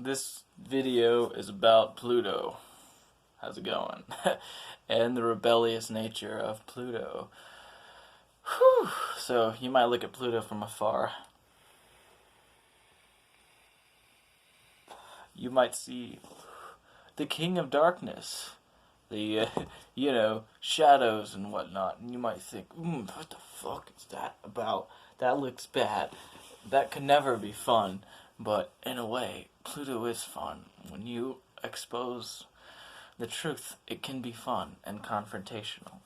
This video is about Pluto. How's it going? And the rebellious nature of Pluto. Whew. So you might look at Pluto from afar. You might see the king of darkness, the shadows and whatnot, and you might think, what the fuck is that about? That looks bad. That could never be fun. But in a way, Pluto is fun. When you expose the truth, it can be fun and confrontational.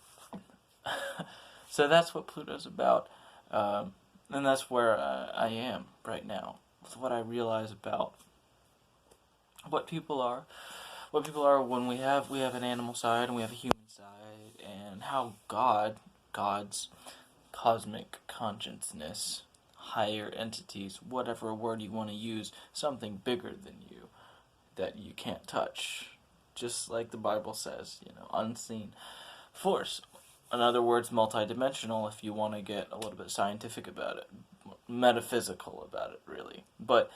So that's what Pluto's about. And that's where I am right now. It's what I realize about what people are. What people are when we have an animal side and we have a human side, and how God's cosmic consciousness, higher entities, whatever word you want to use, something bigger than you that you can't touch. Just like the Bible says, unseen force. In other words, multidimensional, if you want to get a little bit scientific about it, metaphysical about it, really. But,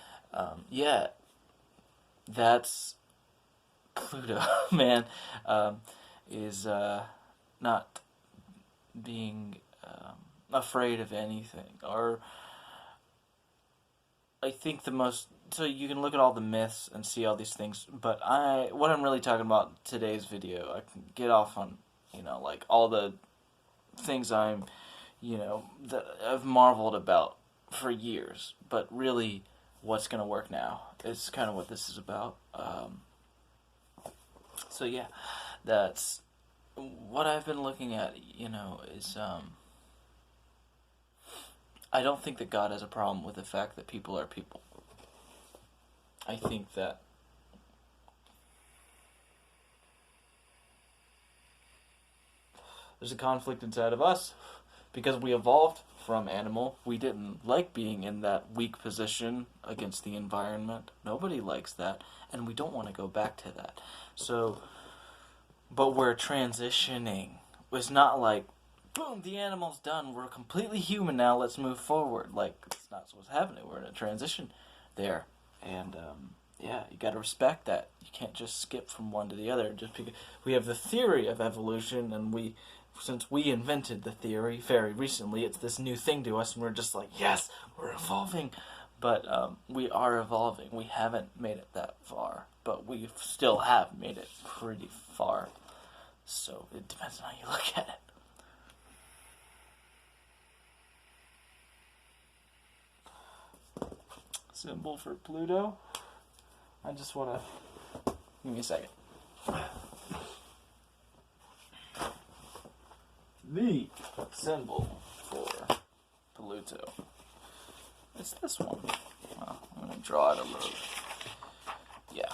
that's Pluto, man, is not being afraid of anything. Or I think so you can look at all the myths and see all these things, but what I'm really talking about today's video, I can get off on, like all the things that I've marveled about for years, but really what's going to work now is kind of what this is about. So yeah, that's what I've been looking at, is, I don't think that God has a problem with the fact that people are people. I think that there's a conflict inside of us because we evolved from animal. We didn't like being in that weak position against the environment. Nobody likes that, and we don't want to go back to that. So, but we're transitioning. It's not like, boom, the animal's done, we're completely human now, let's move forward. Like, it's not what's happening. We're in a transition there. And, you gotta respect that. You can't just skip from one to the other. Just because we have the theory of evolution, and since we invented the theory very recently, it's this new thing to us, and we're just like, yes, we're evolving. But we are evolving. We haven't made it that far, but we still have made it pretty far. So it depends on how you look at it. Symbol for Pluto. I just want to... Give me a second. The symbol for Pluto. It's this one. Well, I'm going to draw it a little bit. Yeah.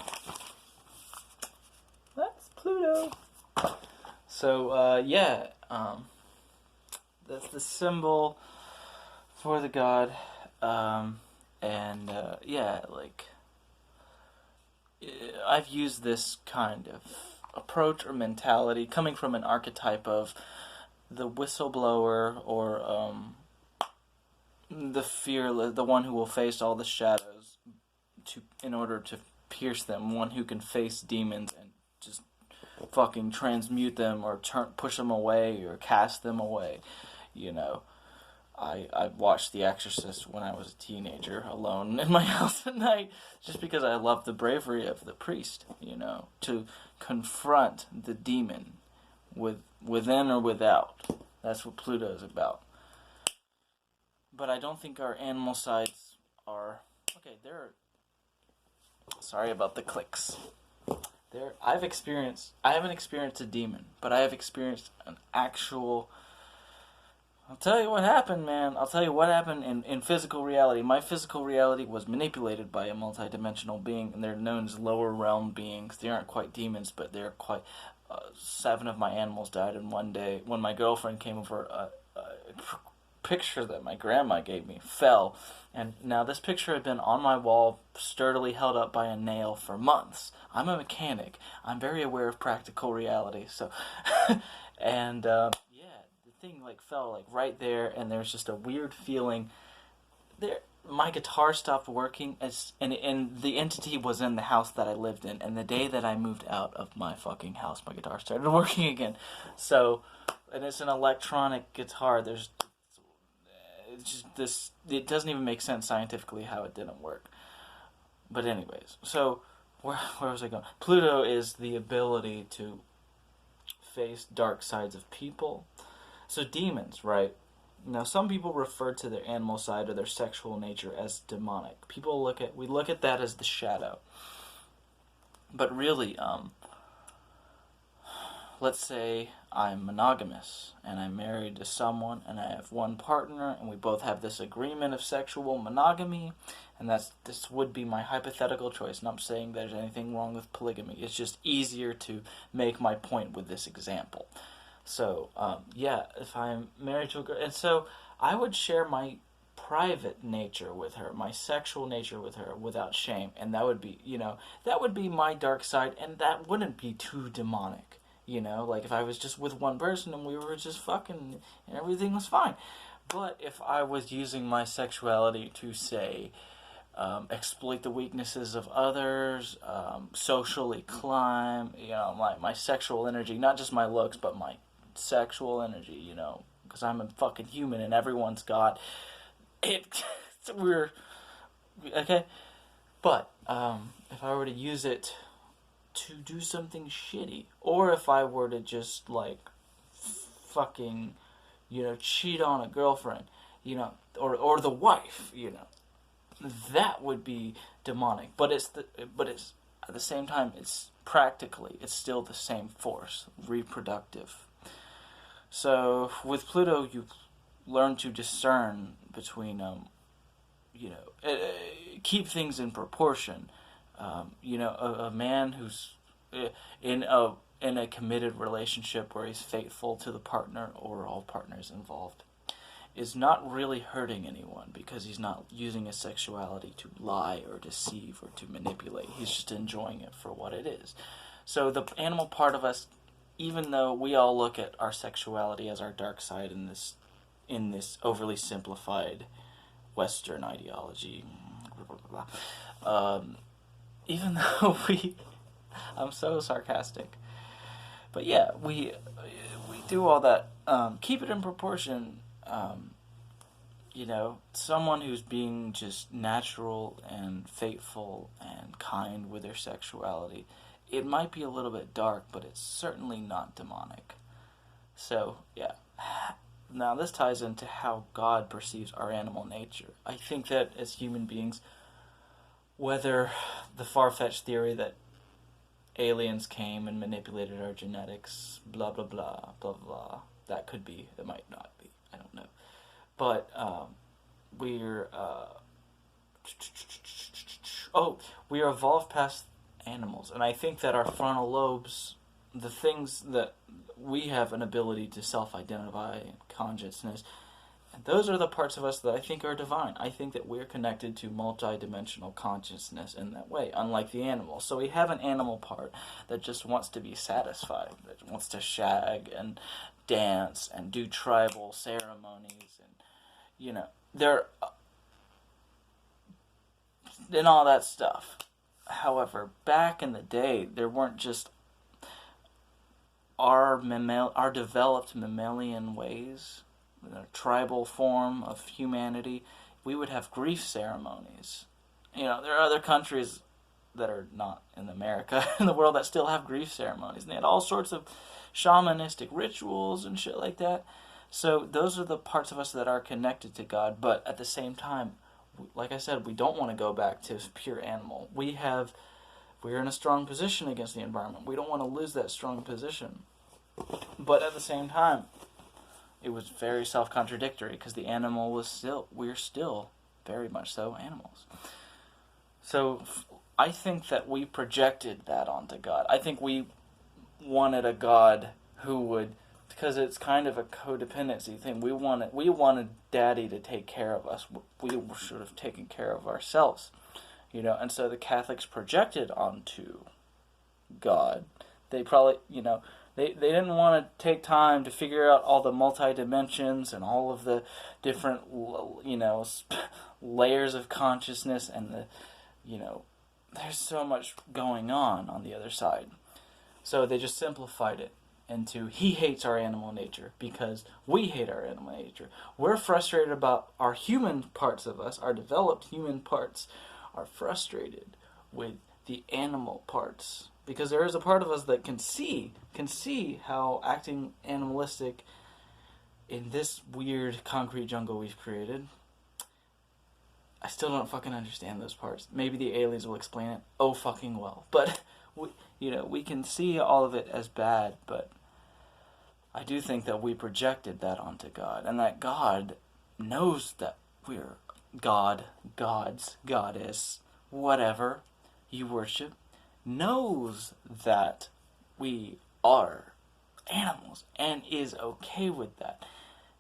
That's Pluto. So, that's the symbol for the god. I've used this kind of approach or mentality coming from an archetype of the whistleblower, or the fearless, the one who will face all the shadows in order to pierce them, one who can face demons and just fucking transmute them or push them away or cast them away, I watched The Exorcist when I was a teenager, alone in my house at night, just because I loved the bravery of the priest, to confront the demon within or without. That's what Pluto is about. But I don't think our animal sides are... Okay, sorry about the clicks. I haven't experienced a demon, but I have experienced an actual... I'll tell you what happened, man. I'll tell you what happened in physical reality. My physical reality was manipulated by a multidimensional being, and they're known as lower realm beings. They aren't quite demons, but they're quite... 7 of my animals died in one day. When my girlfriend came over, a picture that my grandma gave me fell. And now this picture had been on my wall, sturdily held up by a nail for months. I'm a mechanic. I'm very aware of practical reality. So, and... thing fell right there, and there's just a weird feeling there. my guitar stopped working, and the entity was in the house that I lived in. And the day that I moved out of my fucking house, my guitar started working again. So, and it's an electronic guitar. There's it's just this. It doesn't even make sense scientifically how it didn't work. But anyways, so where was I going? Pluto is the ability to face dark sides of people. So demons, right? Now, some people refer to their animal side or their sexual nature as demonic. We look at that as the shadow. But really, let's say I'm monogamous and I'm married to someone and I have one partner and we both have this agreement of sexual monogamy, and this would be my hypothetical choice. And I'm saying there's anything wrong with polygamy. It's just easier to make my point with this example. So, if I'm married to a girl, and so I would share my private nature with her, my sexual nature with her without shame, and that would be, that would be my dark side, and that wouldn't be too demonic, like if I was just with one person and we were just fucking and everything was fine. But if I was using my sexuality to, say, exploit the weaknesses of others, socially climb, my sexual energy, not just my looks, but my sexual energy, because I'm a fucking human and everyone's got it. We're okay, but if I were to use it to do something shitty, or if I were to just fucking cheat on a girlfriend, or the wife, that would be demonic. But it's at the same time, it's still the same force, reproductive. So with Pluto, you learn to discern between, keep things in proportion. A man who's in a committed relationship where he's faithful to the partner or all partners involved is not really hurting anyone because he's not using his sexuality to lie or deceive or to manipulate. He's just enjoying it for what it is. So the animal part of us, even though we all look at our sexuality as our dark side in this overly simplified Western ideology, blah, blah, blah, even though I'm so sarcastic, but yeah, we do all that. Keep it in proportion. Someone who's being just natural and faithful and kind with their sexuality, it might be a little bit dark, but it's certainly not demonic. So, yeah. Now, this ties into how God perceives our animal nature. I think that as human beings, whether the far-fetched theory that aliens came and manipulated our genetics, blah, blah, blah, blah, blah, that could be, that might not be, I don't know. But we are evolved past animals, and I think that our frontal lobes, the things that we have an ability to self-identify and consciousness, and those are the parts of us that I think are divine. I think that we're connected to multi-dimensional consciousness in that way, unlike the animal. So we have an animal part that just wants to be satisfied, that wants to shag and dance and do tribal ceremonies and and all that stuff. However, back in the day, there weren't just our developed mammalian ways, the tribal form of humanity. We would have grief ceremonies. There are other countries that are not in America in the world that still have grief ceremonies, and they had all sorts of shamanistic rituals and shit like that. So those are the parts of us that are connected to God, but at the same time, like I said, we don't want to go back to pure animal. We're in a strong position against the environment. We don't want to lose that strong position. But at the same time, it was very self-contradictory because the animal we're still very much so animals. So I think that we projected that onto God. I think we wanted a God who would, because it's kind of a codependency thing. We wanted Daddy to take care of us. We should have taken care of ourselves, And so the Catholics projected onto God. They probably, They didn't want to take time to figure out all the multi-dimensions and all of the different, layers of consciousness and there's so much going on the other side. So they just simplified it into he hates our animal nature because we hate our animal nature. We're frustrated about our human parts of us, our developed human parts are frustrated with the animal parts. Because there is a part of us that can see how acting animalistic in this weird concrete jungle we've created. I still don't fucking understand those parts. Maybe the aliens will explain it. Oh, fucking well. But we can see all of it as bad, but I do think that we projected that onto God, and that God knows that we're God, gods, goddess, whatever you worship, knows that we are animals and is okay with that.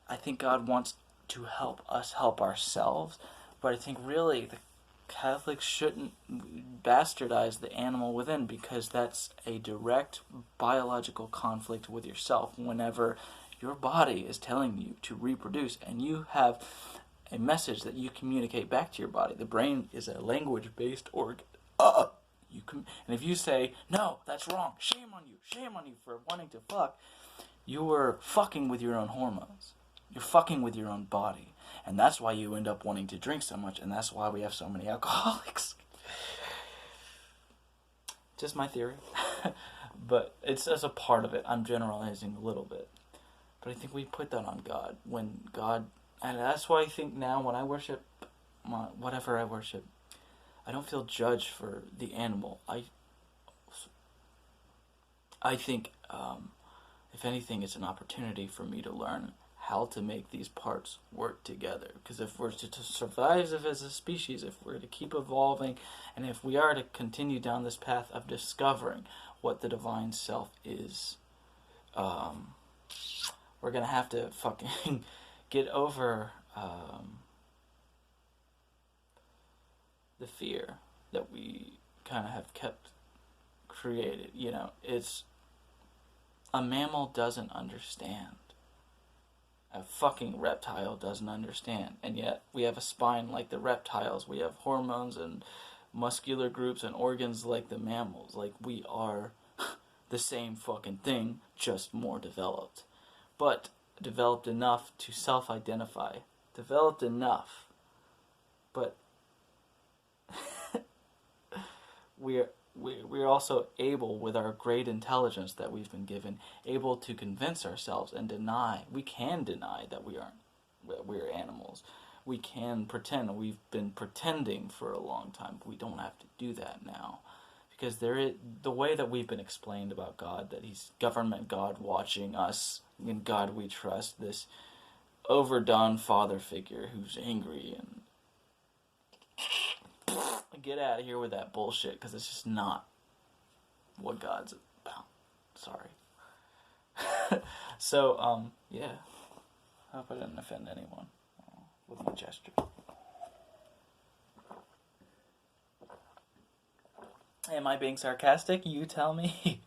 I think God wants to help us help ourselves, but I think really the Catholics shouldn't bastardize the animal within, because that's a direct biological conflict with yourself whenever your body is telling you to reproduce and you have a message that you communicate back to your body. The brain is a language-based organ. And if you say, no, that's wrong, shame on you for wanting to fuck, you are fucking with your own hormones. You're fucking with your own body. And that's why you end up wanting to drink so much, and that's why we have so many alcoholics. Just my theory. But it's as a part of it. I'm generalizing a little bit. But I think we put that on God. When God... And that's why I think now when I worship, whatever I worship, I don't feel judged for the animal. I think, if anything, it's an opportunity for me to learn how to make these parts work together. Because if we're to survive as a species, if we're to keep evolving, and if we are to continue down this path of discovering what the divine self is, we're going to have to fucking get over the fear that we kind of have kept created. It's... A mammal doesn't understand. A fucking reptile doesn't understand. And yet, we have a spine like the reptiles. We have hormones and muscular groups and organs like the mammals. Like, we are the same fucking thing, just more developed. But developed enough to self-identify. Developed enough. But we're also able, with our great intelligence that we've been given, able to convince ourselves and deny. We can deny that we're animals. We can pretend. We've been pretending for a long time. But we don't have to do that now. Because the way that we've been explained about God, that he's government God watching us, in God we trust, this overdone father figure who's angry and... Get out of here with that bullshit, because it's just not what God's about. Sorry. So, yeah. I hope I didn't offend anyone with my gesture. Am I being sarcastic? You tell me.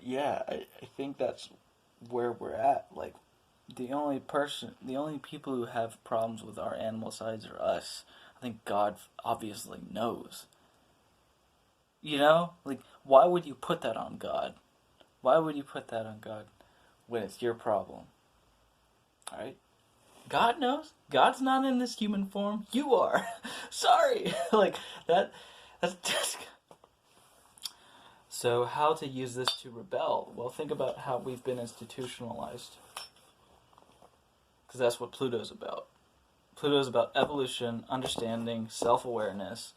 Yeah, I think that's where we're at. Like, the only people who have problems with our animal sides are us. I think God obviously knows. Like, why would you put that on God? Why would you put that on God when it's your problem? Alright? God knows. God's not in this human form. You are. Sorry. Like, that's just... So, how to use this to rebel? Well, think about how we've been institutionalized. Because that's what Pluto's about. Pluto's about evolution, understanding, self-awareness,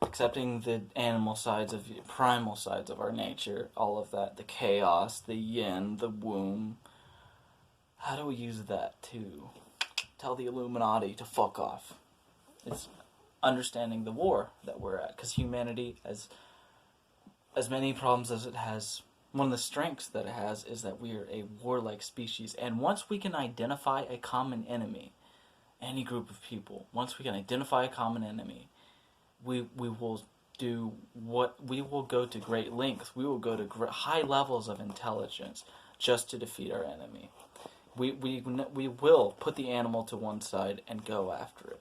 accepting the animal sides of primal sides of our nature, all of that, the chaos, the yin, the womb. How do we use that to tell the Illuminati to fuck off? It's understanding the war that we're at, because humanity, as many problems as it has, one of the strengths that it has is that we are a warlike species. And once we can identify a common enemy, any group of people, once we can identify a common enemy, we will go to great lengths. We will go to high levels of intelligence just to defeat our enemy. We will put the animal to one side and go after it.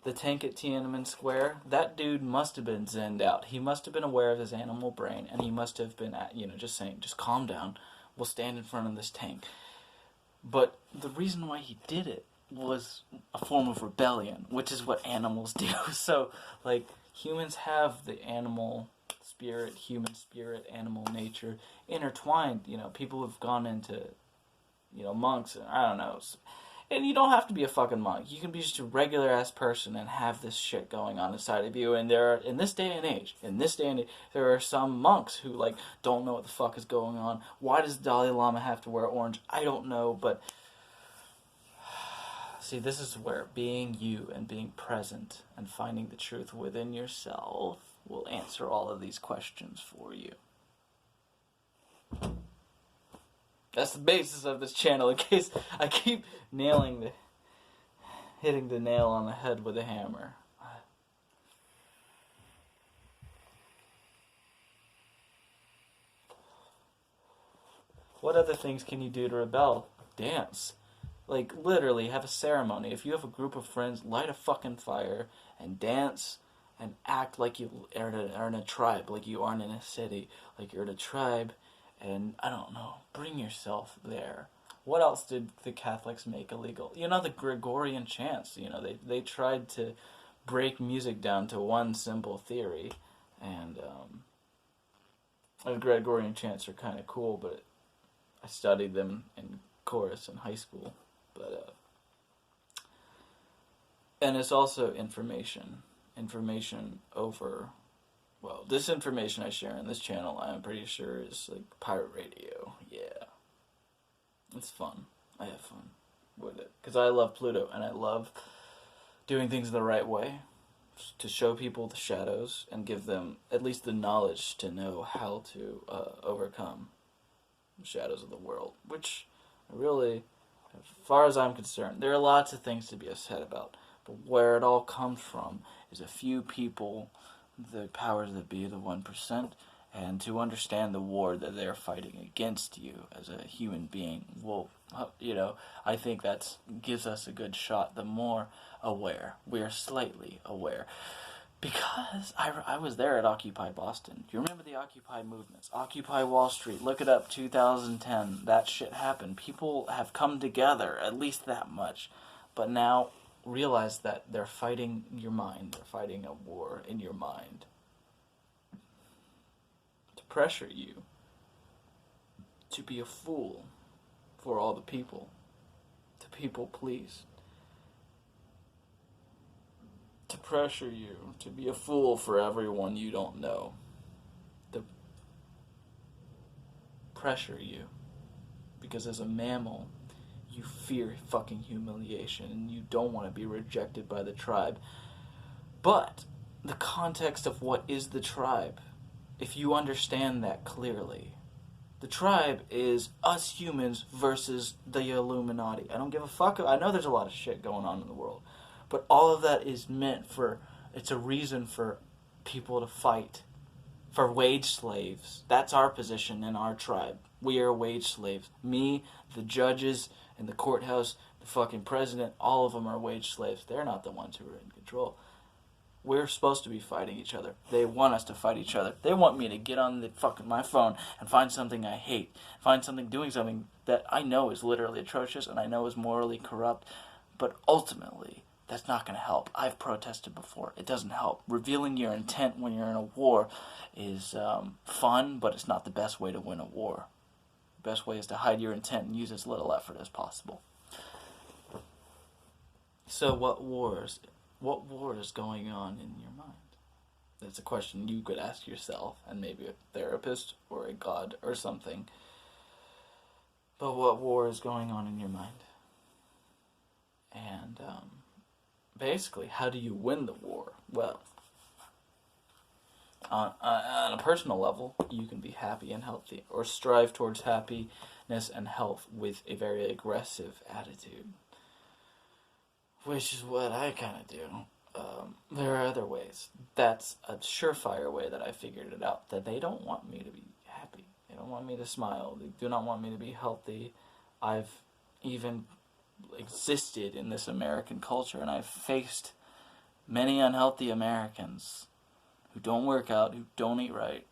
The tank at Tiananmen Square, that dude must have been zenned out. He must have been aware of his animal brain, and he must have been, just saying, just calm down. We'll stand in front of this tank. But the reason why he did it was a form of rebellion, which is what animals do. So, like, humans have the animal spirit, human spirit, animal nature intertwined. People have gone into, monks, and I don't know. And you don't have to be a fucking monk. You can be just a regular ass person and have this shit going on inside of you. And there are, in this day and age, there are some monks who, like, don't know what the fuck is going on. Why does Dalai Lama have to wear orange? I don't know, but see, this is where being you and being present and finding the truth within yourself will answer all of these questions for you. That's the basis of this channel, in case I keep hitting the nail on the head with a hammer. What other things can you do to rebel? Dance. Like, literally, have a ceremony. If you have a group of friends, light a fucking fire and dance and act like you are in a tribe, like you aren't in a city, like you're in a tribe. And, I don't know, bring yourself there. What else did the Catholics make illegal? The Gregorian chants. They tried to break music down to one simple theory. And the Gregorian chants are kind of cool, but I studied them in chorus in high school. But and it's also information. Information over... Well, this information I share on this channel, I'm pretty sure is like pirate radio. Yeah. It's fun. I have fun with it. Because I love Pluto, and I love doing things the right way to show people the shadows and give them at least the knowledge to know how to overcome the shadows of the world. Which, really, as far as I'm concerned, there are lots of things to be upset about. But where it all comes from is a few people... the powers that be, the 1%, and to understand the war that they're fighting against you as a human being. Well, I think that gives us a good shot. The more aware, we are slightly aware. Because I was there at Occupy Boston. Do you remember the Occupy movements? Occupy Wall Street, look it up, 2010. That shit happened. People have come together, at least that much. But now... realize that they're fighting your mind. They're fighting a war in your mind to pressure you to be a fool for all the people, to people please, to pressure you to be a fool for everyone you don't know, to pressure you because as a mammal you fear fucking humiliation, and you don't want to be rejected by the tribe. But the context of what is the tribe, if you understand that clearly, the tribe is us humans versus the Illuminati. I don't give a fuck. I know there's a lot of shit going on in the world, but all of that is meant for, it's a reason for people to fight, for wage slaves. That's our position in our tribe. We are wage slaves. Me, the judges, in the courthouse, the fucking president, all of them are wage slaves. They're not the ones who are in control. We're supposed to be fighting each other. They want us to fight each other. They want me to get on my phone and find something I hate. Doing something that I know is literally atrocious and I know is morally corrupt. But ultimately, that's not going to help. I've protested before. It doesn't help. Revealing your intent when you're in a war is fun, but it's not the best way to win a war. Best way is to hide your intent and use as little effort as possible. So what war is going on in your mind? That's a question you could ask yourself and maybe a therapist or a god or something. But what war is going on in your mind? And basically, how do you win the war? Well, on a personal level, you can be happy and healthy, or strive towards happiness and health with a very aggressive attitude, which is what I kind of do. There are other ways. That's a surefire way that I figured it out. That they don't want me to be happy. They don't want me to smile. They do not want me to be healthy. I've even existed in this American culture, and I've faced many unhealthy Americans who don't work out, who don't eat right,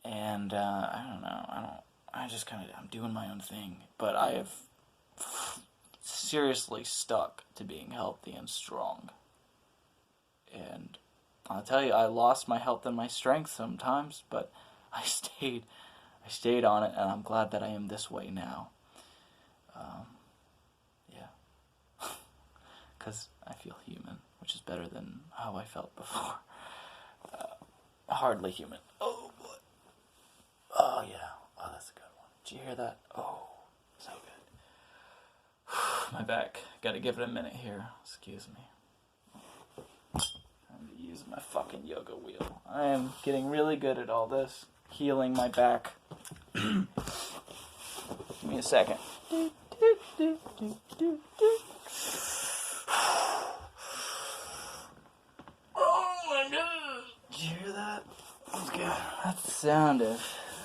and I don't know. I just kind of I'm doing my own thing, but I have seriously stuck to being healthy and strong. And I'll tell you, I lost my health and my strength sometimes, but I stayed on it, and I'm glad that I am this way now. Yeah, because I feel human, which is better than how I felt before. Hardly human. Oh boy. Oh yeah. Oh, that's a good one. Did you hear that? Oh, so good. My back. Gotta give it a minute here. Excuse me. I'm using my fucking yoga wheel. I am getting really good at all this. Healing my back. Give me a second. Oh my god. Did you hear that? That's good. That's the sound of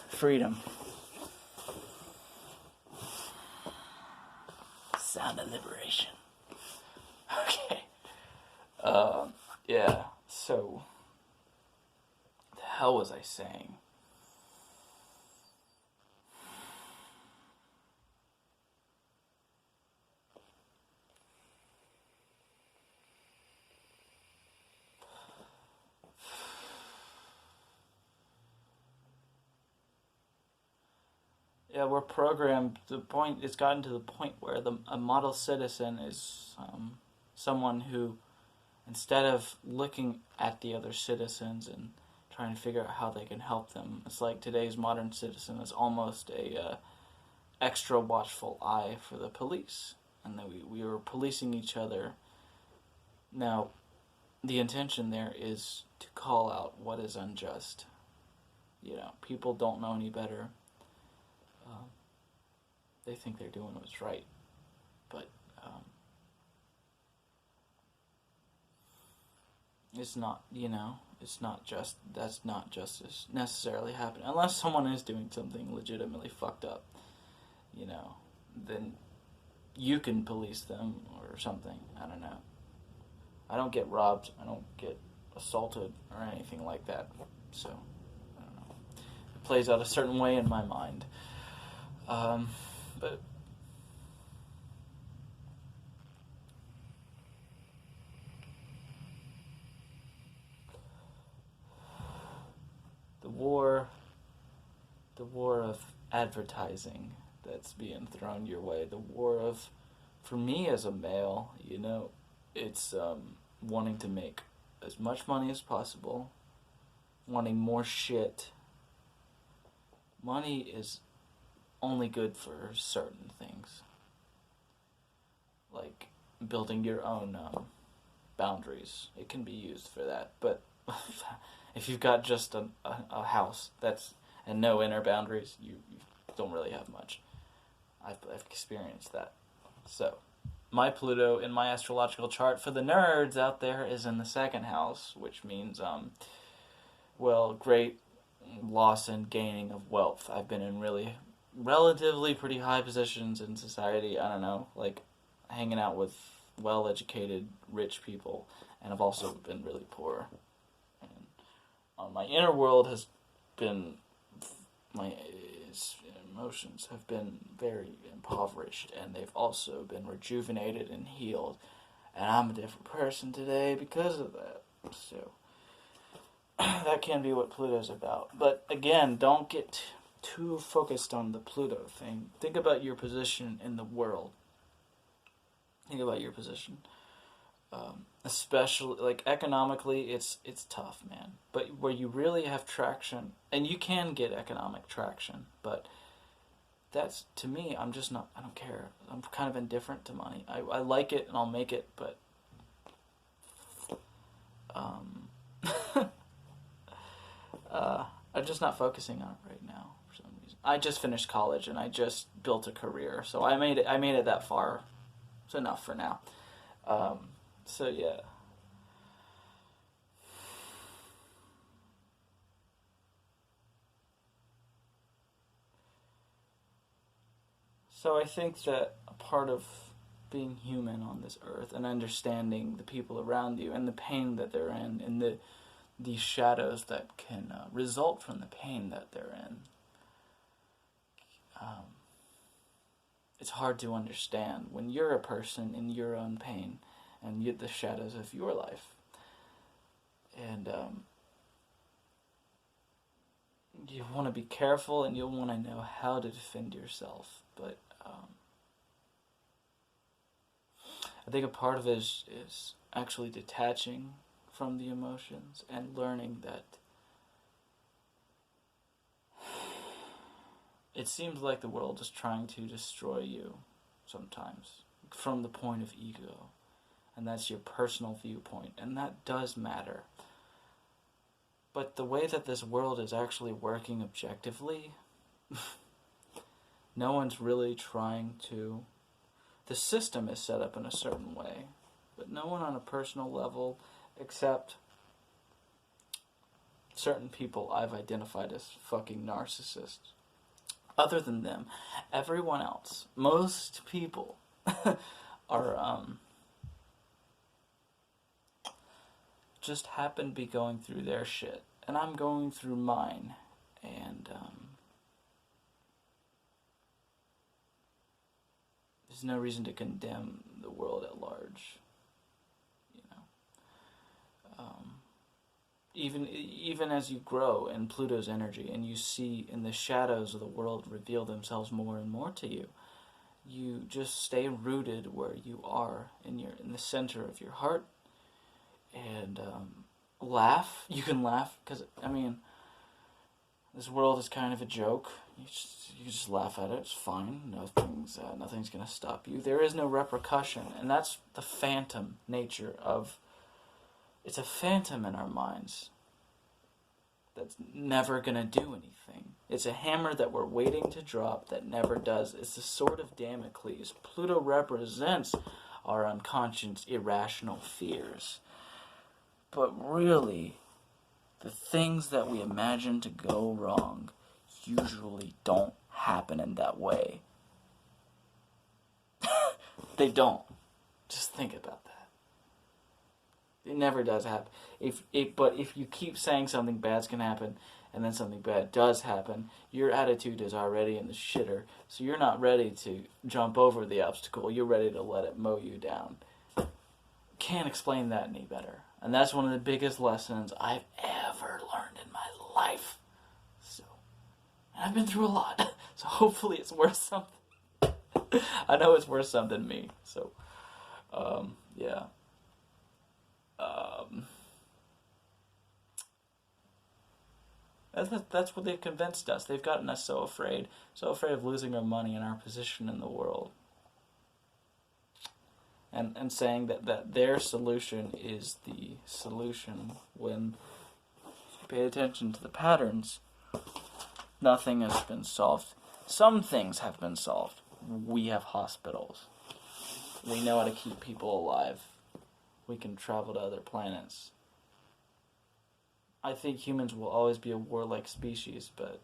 freedom. Sound of liberation. Okay. Yeah. So, the hell was I saying? Yeah, we're programmed. It's gotten to the point where a model citizen is someone who, instead of looking at the other citizens and trying to figure out how they can help them, it's like today's modern citizen is almost a extra watchful eye for the police, and that we were policing each other. Now, the intention there is to call out what is unjust. People don't know any better. They think they're doing what's right, but it's not. It's not just. That's not justice necessarily happening unless someone is doing something legitimately fucked up. Then you can police them or something. I don't know. I don't get robbed. I don't get assaulted or anything like that. So I don't know. It plays out a certain way in my mind. But the war of advertising that's being thrown your way, the war of, for me as a male, it's wanting to make as much money as possible, wanting more shit. Money is only good for certain things, like building your own boundaries. It can be used for that, but if you've got just a house and no inner boundaries, you don't really have much. I've experienced that. So, my Pluto in my astrological chart for the nerds out there is in the second house, which means great loss and gaining of wealth. I've been in relatively pretty high positions in society. I don't know, like hanging out with well-educated, rich people, and I've also been really poor. And my inner world has been, my emotions have been very impoverished, and they've also been rejuvenated and healed. And I'm a different person today because of that. So that can be what Pluto's about. But again, don't get too focused on the Pluto thing. Think about your position in the world. Think about your position. Especially, like, economically, it's tough, man. But where you really have traction, and you can get economic traction, but that's, to me, I don't care. I'm kind of indifferent to money. I like it and I'll make it, but I'm just not focusing on it right now for some reason. I just finished college and I just built a career, so I made it that far. It's enough for now. So yeah. So I think that a part of being human on this earth and understanding the people around you and the pain that they're in and the shadows that can result from the pain that they're in, um, it's hard to understand when you're a person in your own pain and the shadows of your life. And you want to be careful and you'll want to know how to defend yourself. But I think a part of it is actually detaching from the emotions and learning that it seems like the world is trying to destroy you sometimes from the point of ego. And that's your personal viewpoint. And that does matter. But the way that this world is actually working objectively, no one's really trying to. The system is set up in a certain way, but no one on a personal level, except certain people I've identified as fucking narcissists. Other than them, everyone else, most people, are just happen to be going through their shit, and I'm going through mine, and there's no reason to condemn the world at large, you know. Even as you grow in Pluto's energy, and you see in the shadows of the world reveal themselves more and more to you, you just stay rooted where you are in the center of your heart, and laugh. You can laugh because this world is kind of a joke. You just laugh at it. It's fine. Nothing's gonna stop you. There is no repercussion, and that's the phantom nature of. It's a phantom in our minds. That's never gonna do anything. It's a hammer that we're waiting to drop that never does. It's the sword of Damocles. Pluto represents our unconscious, irrational fears. But really, the things that we imagine to go wrong usually don't happen in that way. They don't. Just think about that. It never does happen. But if you keep saying something bad's gonna happen, and then something bad does happen, your attitude is already in the shitter. So you're not ready to jump over the obstacle. You're ready to let it mow you down. Can't explain that any better. And that's one of the biggest lessons I've ever learned in my life. So, and I've been through a lot. So hopefully it's worth something. I know it's worth something to me. So, yeah. That's what they've convinced us. They've gotten us so afraid of losing our money and our position in the world. And saying that their solution is the solution when you pay attention to the patterns, nothing has been solved. Some things have been solved. We have hospitals. We know how to keep people alive. We can travel to other planets. I think humans will always be a warlike species, but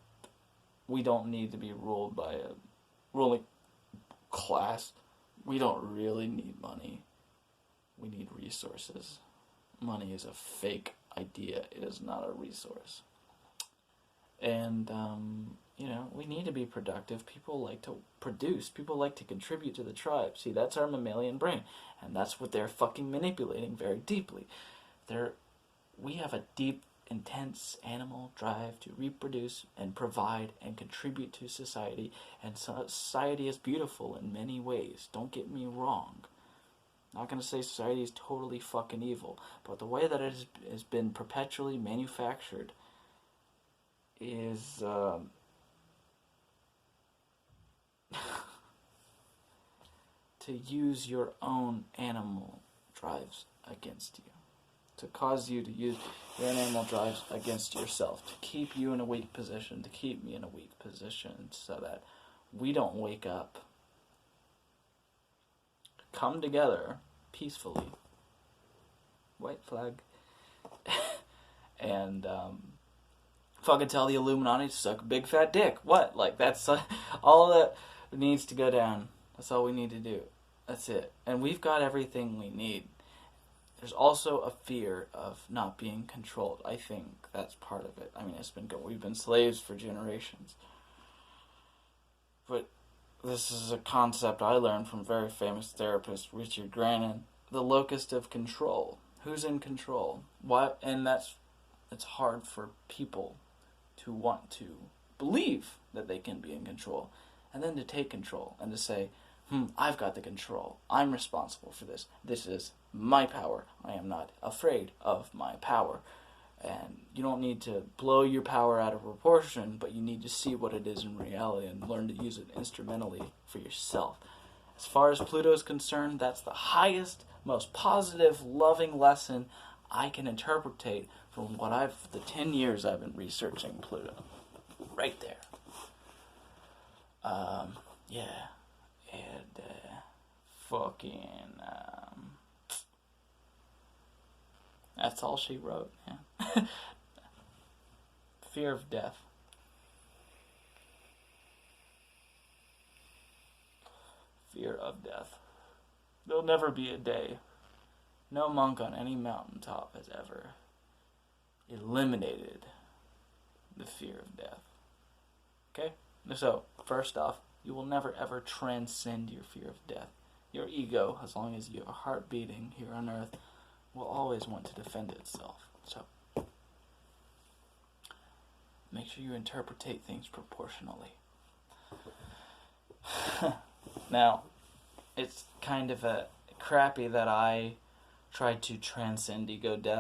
we don't need to be ruled by a ruling class. We don't really need money. We need resources. Money is a fake idea. It is not a resource. And, we need to be productive. People like to produce. People like to contribute to the tribe. See, that's our mammalian brain. And that's what they're fucking manipulating very deeply. We have a deep, intense animal drive to reproduce and provide and contribute to society, and society is beautiful in many ways. Don't get me wrong. I'm not going to say society is totally fucking evil, but the way that it has been perpetually manufactured is to use your own animal drives against you. To cause you to use your animal drives against yourself, to keep you in a weak position, to keep me in a weak position, so that we don't wake up, come together, peacefully. White flag. And fucking tell the Illuminati to suck a big fat dick. What? Like, that's all that needs to go down. That's all we need to do. That's it. And we've got everything we need. There's also a fear of not being controlled. I think that's part of it. I mean, we've been slaves for generations. But this is a concept I learned from very famous therapist Richard Grannon. The locus of control. Who's in control? What? And it's hard for people to want to believe that they can be in control, and then to take control and to say, I've got the control. I'm responsible for this. This is my power. I am not afraid of my power. And you don't need to blow your power out of proportion, but you need to see what it is in reality and learn to use it instrumentally for yourself. As far as Pluto is concerned, that's the highest, most positive, loving lesson I can interpretate from the 10 years I've been researching Pluto. Right there. Yeah. And, that's all she wrote, yeah. Fear of death. Fear of death. There'll never be a day. No monk on any mountaintop has ever eliminated the fear of death. Okay? So, first off, you will never ever transcend your fear of death. Your ego, as long as you have a heart beating here on earth, will always want to defend itself. So, make sure you interpretate things proportionally. Now, it's kind of crappy that I tried to transcend ego death.